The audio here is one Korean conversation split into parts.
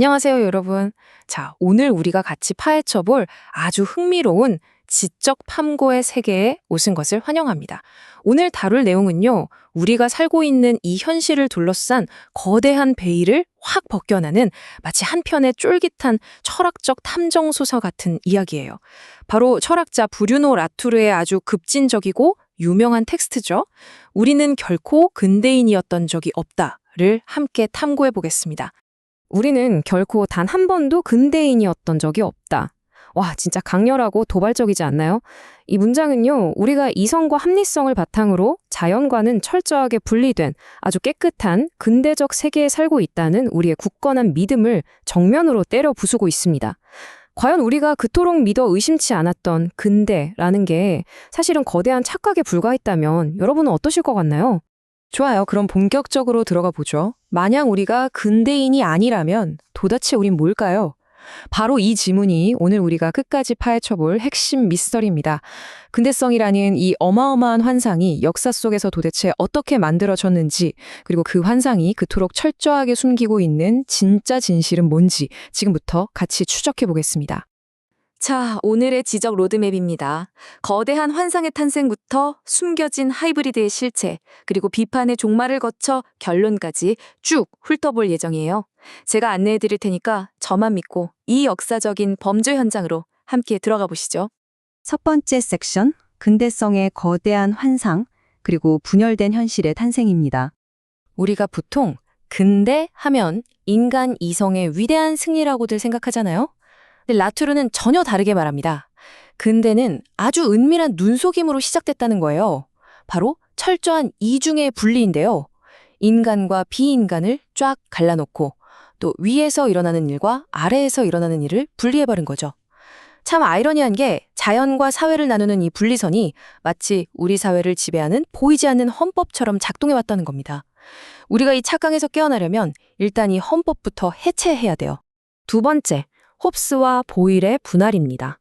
안녕하세요, 여러분. 자, 오늘 우리가 같이 파헤쳐 볼 아주 흥미로운 지적 탐구의 세계에 오신 것을 환영합니다. 오늘 다룰 내용은요, 우리가 살고 있는 이 현실을 둘러싼 거대한 베일을 확 벗겨나는 마치 한 편의 쫄깃한 철학적 탐정 소설 같은 이야기예요. 바로 철학자 브류노 라투르의 아주 급진적이고 유명한 텍스트죠. 우리는 결코 근대인이었던 적이 없다를 함께 탐구해 보겠습니다. 우리는 결코 단 한 번도 근대인이었던 적이 없다. 와, 진짜 강렬하고 도발적이지 않나요? 이 문장은요, 우리가 이성과 합리성을 바탕으로 자연과는 철저하게 분리된 아주 깨끗한 근대적 세계에 살고 있다는 우리의 굳건한 믿음을 정면으로 때려 부수고 있습니다. 과연 우리가 그토록 믿어 의심치 않았던 근대라는 게 사실은 거대한 착각에 불과했다면 여러분은 어떠실 것 같나요? 좋아요. 그럼 본격적으로 들어가 보죠. 만약 우리가 근대인이 아니라면 도대체 우린 뭘까요? 바로 이 질문이 오늘 우리가 끝까지 파헤쳐볼 핵심 미스터리입니다. 근대성이라는 이 어마어마한 환상이 역사 속에서 도대체 어떻게 만들어졌는지, 그리고 그 환상이 그토록 철저하게 숨기고 있는 진짜 진실은 뭔지 지금부터 같이 추적해 보겠습니다. 자, 오늘의 지적 로드맵입니다. 거대한 환상의 탄생부터 숨겨진 하이브리드의 실체, 그리고 비판의 종말을 거쳐 결론까지 쭉 훑어볼 예정이에요. 제가 안내해 드릴 테니까 저만 믿고 이 역사적인 범죄 현장으로 함께 들어가 보시죠. 첫 번째 섹션, 근대성의 거대한 환상, 그리고 분열된 현실의 탄생입니다. 우리가 보통 근대 하면 인간 이성의 위대한 승리라고들 생각하잖아요. 근데 라투르는 전혀 다르게 말합니다. 근대는 아주 은밀한 눈속임으로 시작됐다는 거예요. 바로 철저한 이중의 분리인데요. 인간과 비인간을 쫙 갈라놓고 또 위에서 일어나는 일과 아래에서 일어나는 일을 분리해버린 거죠. 참 아이러니한 게 자연과 사회를 나누는 이 분리선이 마치 우리 사회를 지배하는 보이지 않는 헌법처럼 작동해왔다는 겁니다. 우리가 이 착각에서 깨어나려면 일단 이 헌법부터 해체해야 돼요. 두 번째, 홉스와 보일의 분할입니다.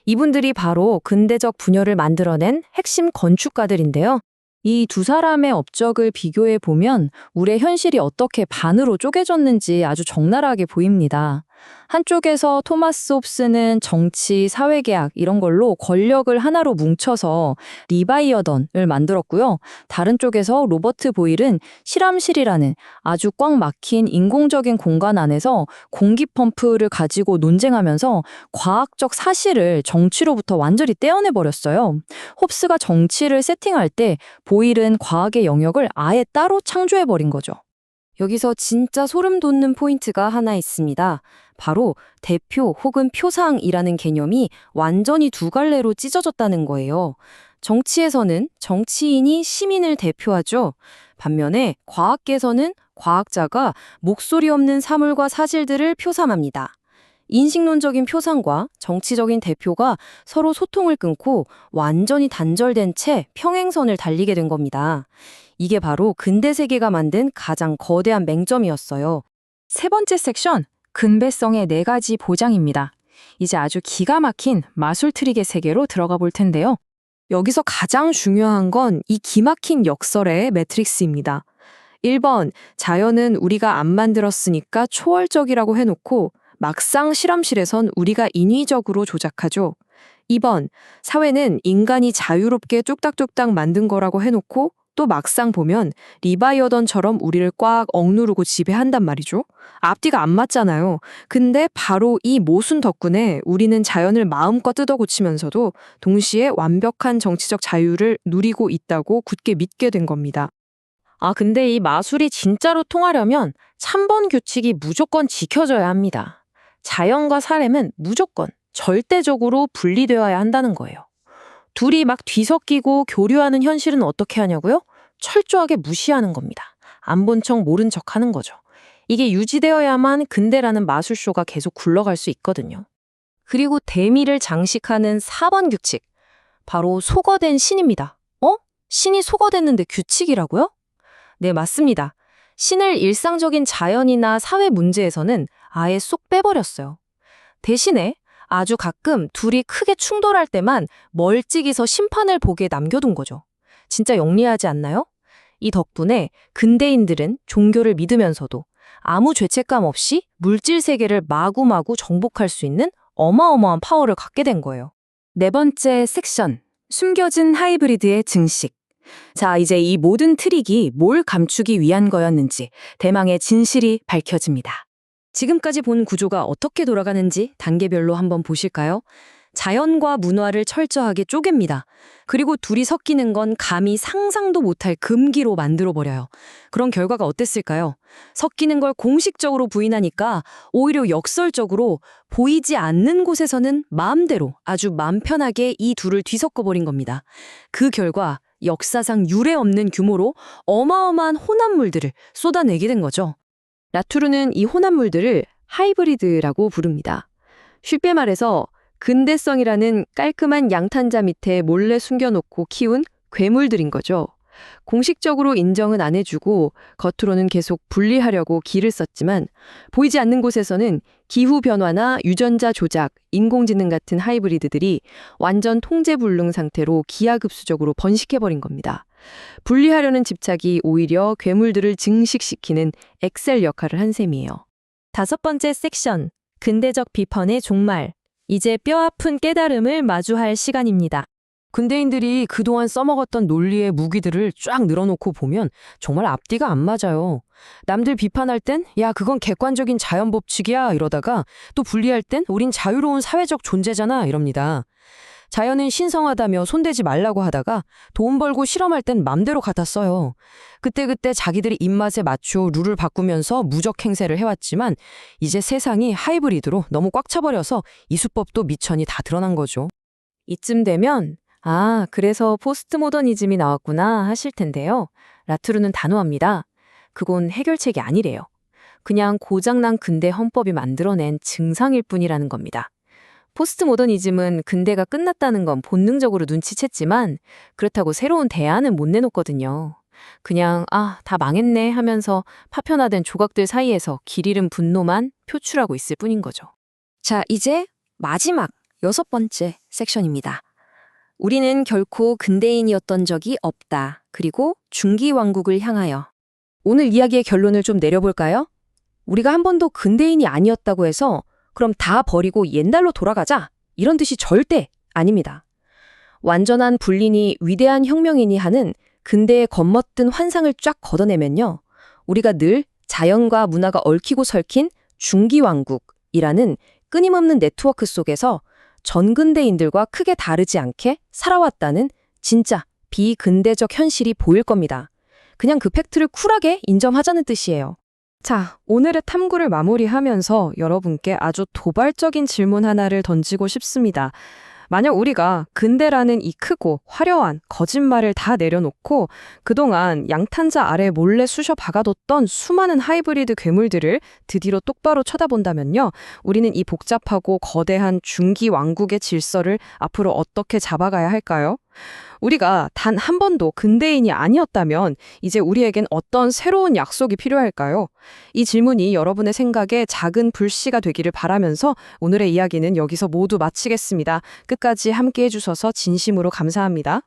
이분들이 바로 근대적 분열을 만들어낸 핵심 건축가들인데요. 이 두 사람의 업적을 비교해 보면 우리의 현실이 어떻게 반으로 쪼개졌는지 아주 적나라하게 보입니다. 한쪽에서 토마스 홉스는 정치, 사회계약 이런 걸로 권력을 하나로 뭉쳐서 리바이어던을 만들었고요. 다른 쪽에서 로버트 보일은 실험실이라는 아주 꽉 막힌 인공적인 공간 안에서 공기 펌프를 가지고 논쟁하면서 과학적 사실을 정치로부터 완전히 떼어내버렸어요. 홉스가 정치를 세팅할 때 보일은 과학의 영역을 아예 따로 창조해버린 거죠. 여기서 진짜 소름 돋는 포인트가 하나 있습니다. 바로 대표 혹은 표상이라는 개념이 완전히 두 갈래로 찢어졌다는 거예요. 정치에서는 정치인이 시민을 대표하죠. 반면에 과학계에서는 과학자가 목소리 없는 사물과 사실들을 표삼합니다. 인식론적인 표상과 정치적인 대표가 서로 소통을 끊고 완전히 단절된 채 평행선을 달리게 된 겁니다. 이게 바로 근대 세계가 만든 가장 거대한 맹점이었어요. 세 번째 섹션, 근대성의 4가지 보장입니다. 이제 아주 기가 막힌 마술 트릭의 세계로 들어가 볼 텐데요. 여기서 가장 중요한 건 이 기막힌 역설의 매트릭스입니다. 1번, 자연은 우리가 안 만들었으니까 초월적이라고 해놓고 막상 실험실에선 우리가 인위적으로 조작하죠. 2번, 사회는 인간이 자유롭게 뚝딱뚝딱 만든 거라고 해놓고 또 막상 보면 리바이어던처럼 우리를 꽉 억누르고 지배한단 말이죠. 앞뒤가 안 맞잖아요. 근데 바로 이 모순 덕분에 우리는 자연을 마음껏 뜯어고치면서도 동시에 완벽한 정치적 자유를 누리고 있다고 굳게 믿게 된 겁니다. 근데 이 마술이 진짜로 통하려면 3번 규칙이 무조건 지켜져야 합니다. 자연과 사람은 무조건 절대적으로 분리되어야 한다는 거예요. 둘이 막 뒤섞이고 교류하는 현실은 어떻게 하냐고요? 철저하게 무시하는 겁니다. 안 본 척 모른 척 하는 거죠. 이게 유지되어야만 근대라는 마술쇼가 계속 굴러갈 수 있거든요. 그리고 대미를 장식하는 4번 규칙. 바로 속어된 신입니다. 신이 속어됐는데 규칙이라고요? 네, 맞습니다. 신을 일상적인 자연이나 사회 문제에서는 아예 쏙 빼버렸어요. 대신에 아주 가끔 둘이 크게 충돌할 때만 멀찍이서 심판을 보게 남겨둔 거죠. 진짜 영리하지 않나요? 이 덕분에 근대인들은 종교를 믿으면서도 아무 죄책감 없이 물질 세계를 마구마구 정복할 수 있는 어마어마한 파워를 갖게 된 거예요. 네 번째 섹션, 숨겨진 하이브리드의 증식. 자, 이제 이 모든 트릭이 뭘 감추기 위한 거였는지 대망의 진실이 밝혀집니다. 지금까지 본 구조가 어떻게 돌아가는지 단계별로 한번 보실까요? 자연과 문화를 철저하게 쪼갭니다. 그리고 둘이 섞이는 건 감히 상상도 못할 금기로 만들어버려요. 그런 결과가 어땠을까요? 섞이는 걸 공식적으로 부인하니까 오히려 역설적으로 보이지 않는 곳에서는 마음대로 아주 맘 편하게 이 둘을 뒤섞어버린 겁니다. 그 결과 역사상 유례 없는 규모로 어마어마한 혼합물들을 쏟아내게 된 거죠. 라투르는 이 혼합물들을 하이브리드라고 부릅니다. 쉽게 말해서 근대성이라는 깔끔한 양탄자 밑에 몰래 숨겨놓고 키운 괴물들인 거죠. 공식적으로 인정은 안 해주고 겉으로는 계속 분리하려고 기를 썼지만 보이지 않는 곳에서는 기후변화나 유전자 조작, 인공지능 같은 하이브리드들이 완전 통제불능 상태로 기하급수적으로 번식해버린 겁니다. 분리하려는 집착이 오히려 괴물들을 증식시키는 엑셀 역할을 한 셈이에요. 다섯 번째 섹션, 근대적 비판의 종말. 이제 뼈아픈 깨달음을 마주할 시간입니다. 근대인들이 그동안 써먹었던 논리의 무기들을 쫙 늘어놓고 보면 정말 앞뒤가 안 맞아요. 남들 비판할 땐 야, 그건 객관적인 자연 법칙이야 이러다가 또 분리할 땐 우린 자유로운 사회적 존재잖아 이럽니다. 자연은 신성하다며 손대지 말라고 하다가 돈 벌고 실험할 땐 맘대로 갖다 써요. 그때그때 자기들이 입맛에 맞춰 룰을 바꾸면서 무적 행세를 해왔지만 이제 세상이 하이브리드로 너무 꽉 차버려서 이수법도 미천이 다 드러난 거죠. 이쯤 되면 아, 그래서 포스트 모더니즘이 나왔구나 하실 텐데요. 라투르는 단호합니다. 그건 해결책이 아니래요. 그냥 고장난 근대 헌법이 만들어낸 증상일 뿐이라는 겁니다. 포스트 모더니즘은 근대가 끝났다는 건 본능적으로 눈치챘지만 그렇다고 새로운 대안은 못 내놓거든요. 그냥 다 망했네 하면서 파편화된 조각들 사이에서 길 잃은 분노만 표출하고 있을 뿐인 거죠. 자, 이제 마지막 여섯 번째 섹션입니다. 우리는 결코 근대인이었던 적이 없다. 그리고 중기왕국을 향하여. 오늘 이야기의 결론을 좀 내려볼까요? 우리가 한 번도 근대인이 아니었다고 해서 그럼 다 버리고 옛날로 돌아가자. 이런 뜻이 절대 아닙니다. 완전한 분리니 위대한 혁명이니 하는 근대의 겉멋든 환상을 쫙 걷어내면요. 우리가 늘 자연과 문화가 얽히고 설킨 중기왕국이라는 끊임없는 네트워크 속에서 전근대인들과 크게 다르지 않게 살아왔다는 진짜 비근대적 현실이 보일 겁니다. 그냥 그 팩트를 쿨하게 인정하자는 뜻이에요. 자, 오늘의 탐구를 마무리하면서 여러분께 아주 도발적인 질문 하나를 던지고 싶습니다. 만약 우리가 근대라는 이 크고 화려한 거짓말을 다 내려놓고 그동안 양탄자 아래 몰래 쑤셔 박아뒀던 수많은 하이브리드 괴물들을 드디어 똑바로 쳐다본다면요. 우리는 이 복잡하고 거대한 중기 왕국의 질서를 앞으로 어떻게 잡아가야 할까요? 우리가 단 한 번도 근대인이 아니었다면 이제 우리에겐 어떤 새로운 약속이 필요할까요? 이 질문이 여러분의 생각에 작은 불씨가 되기를 바라면서 오늘의 이야기는 여기서 모두 마치겠습니다. 끝까지 함께 해주셔서 진심으로 감사합니다.